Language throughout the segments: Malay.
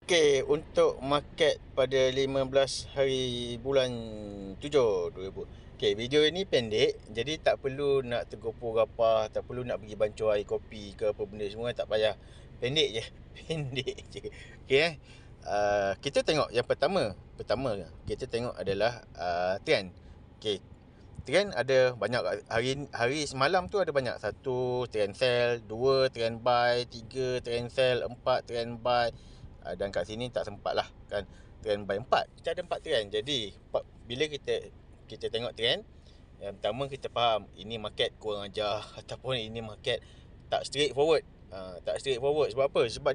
Okey, untuk market pada 15 hari bulan 7 2000. Okey, video ini pendek, jadi tak perlu nak tergopoh gapah, tak perlu nak pergi bancuh air kopi ke apa benda semua, tak payah. Pendek je, pendek je. Okey kita tengok yang pertama kita tengok adalah trend. Okey, trend ada banyak. Hari semalam tu ada banyak. Satu trend sell, dua trend buy, tiga trend sell, empat trend buy. Dan kat sini tak sempat lah kan, trend buy 4. Kita ada 4 trend. Jadi bila kita tengok trend, yang pertama kita faham ini market kurang ajar ataupun ini market tak straight forward. Tak straight forward sebab apa? Sebab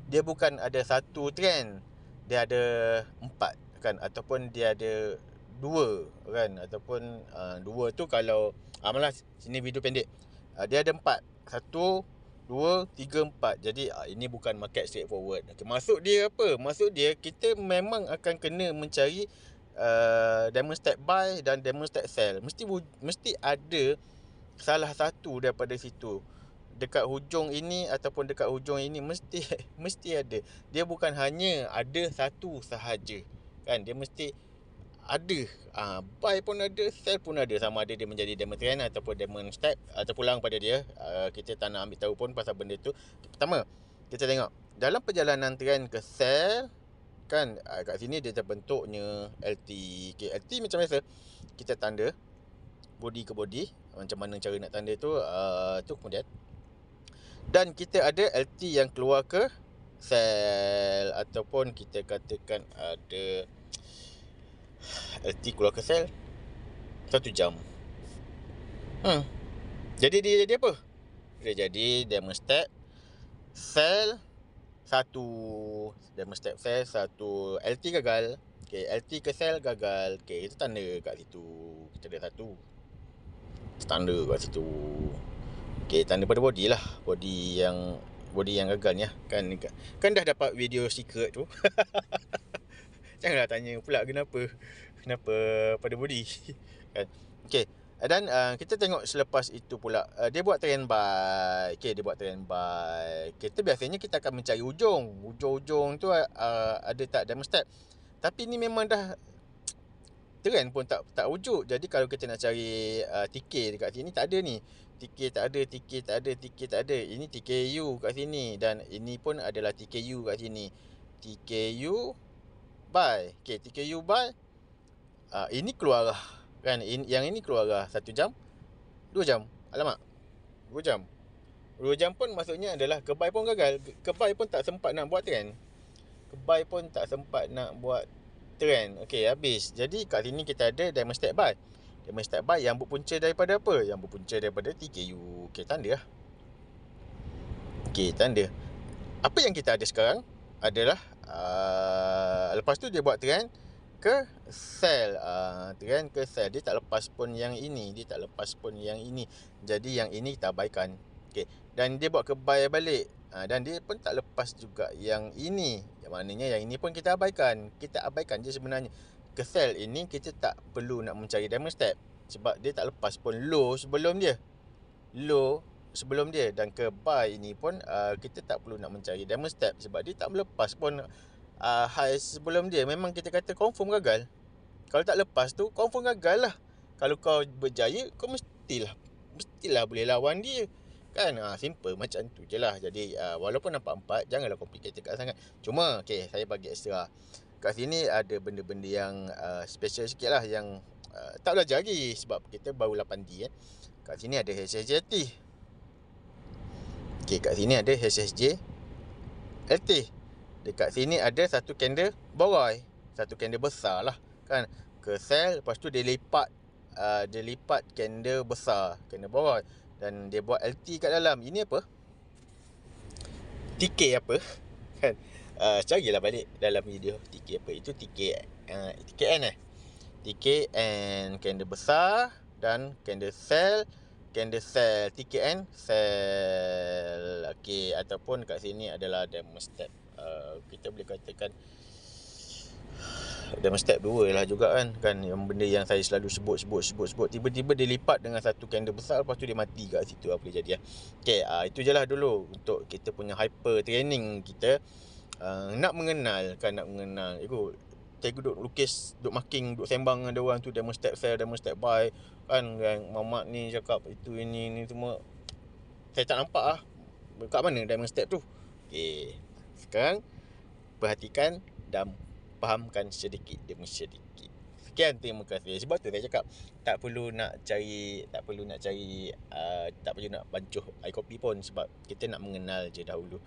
dia bukan ada satu trend, dia ada 4 kan, ataupun dia ada dua kan, ataupun dua tu kalau malah sini video pendek. Dia ada 4. Satu, 2, 3, 4. Jadi ini bukan market straight forward. Okay, maksud dia apa? Maksud dia kita memang akan kena mencari diamond step buy dan diamond step sell. Mesti ada salah satu daripada situ. Dekat hujung ini ataupun dekat hujung ini mesti mesti ada. Dia bukan hanya ada satu sahaja kan, dia mesti ada. Buy pun ada, sell pun ada. Sama ada dia menjadi diamond trend ataupun diamond step, terpulang pada dia. Kita tak nak ambil tahu pun pasal benda tu. Pertama, kita tengok dalam perjalanan trend ke sell kan, kat sini dia terbentuknya LT. Okay, LT macam biasa kita tanda body ke body. Macam mana cara nak tanda tu, tu kemudian. Dan kita ada LT yang keluar ke sell, ataupun kita katakan ada LT keluar ke sell 1 jam. Jadi dia jadi apa? Dia jadi diamond step sell 1, diamond step sell 1, LT gagal. Okay, LT ke sell gagal. Okay, itu tanda kat situ. Kita ada 1 tanda kat situ. Okay, tanda pada body lah. Body yang gagal ni lah. Kan dah dapat video secret tu. Janganlah tanya pula kenapa pada body. Kan. Okey. Dan kita tengok selepas itu pula dia buat trend buy. Okey, dia buat trend buy. Biasanya kita akan mencari ujung tu ada tak diamond step. Tapi ni memang dah trend pun tak wujud. Jadi kalau kita nak cari TK dekat sini tak ada ni. TK tak ada. Ini TKU kat sini dan ini pun adalah TKU kat sini. TKU buy. Okey, TKU buy. Ini keluar lah kan, yang ini keluar lah 1 jam, 2 jam. Alamak, 2 jam. 2 jam pun maksudnya adalah ke buy pun gagal. Ke buy pun tak sempat nak buat trend. Okey, habis. Jadi kat sini kita ada diamond step buy. Diamond step buy yang berpunca daripada apa? Yang berpunca daripada TKU. Okey, tanda lah. Okey, tanda. Apa yang kita ada sekarang adalah lepas tu dia buat trend ke sell. Trend ke sell. Dia tak lepas pun yang ini. Jadi yang ini kita abaikan. Okay. Dan dia buat ke buy balik. Dan dia pun tak lepas juga yang ini. Yang maknanya yang ini pun kita abaikan. Kita abaikan je sebenarnya. Ke sell ini kita tak perlu nak mencari diamond step. Sebab dia tak lepas pun low sebelum dia. Dan ke buy ini pun kita tak perlu nak mencari diamond step. Sebab dia tak melepas pun high sebelum dia. Memang kita kata confirm gagal. Kalau tak lepas tu confirm gagal lah. Kalau kau berjaya, kau mestilah boleh lawan dia kan. Simple macam tu je lah. Jadi walaupun nampak 4, janganlah complicated sangat. Cuma saya bagi extra. Kat sini ada benda-benda yang special sikit lah, yang tak belajar lagi. Sebab kita baru 8D Kat sini ada HSJT. Kat sini ada HSJ LT. Dekat sini ada satu candle boroi, satu candle besar lah kan, ke sell. Lepas tu dia lipat candle besar, candle boroi, dan dia buat LT kat dalam. Ini apa? TK apa? Kan? Carilah balik dalam video TK apa. Itu TKN TKN candle besar dan candle sell TKN sell. Okey, ataupun kat sini adalah diamond step. Kita boleh katakan diamond step 2 lah juga kan yang benda yang saya selalu sebut. Tiba-tiba dia lipat dengan satu candle besar, lepas tu dia mati kat situ. Apa boleh jadi Okey, itu je lah dulu untuk kita punya hyper training kita Nak mengenal kan, nak mengenal. Cikgu duk lukis, duk marking, duk sembang dengan dia orang tu, demo step fail, demo step by kan. Mamat ni cakap itu ini semua. Saya tak nampak lah kat mana demo step tu. Okay, sekarang perhatikan dan fahamkan sedikit demi sedikit. Sekian, terima kasih. Sebab tu saya cakap tak perlu nak bancuh air kopi pun, sebab kita nak mengenal je dahulu.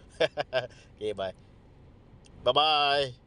Okay, bye. Bye-bye.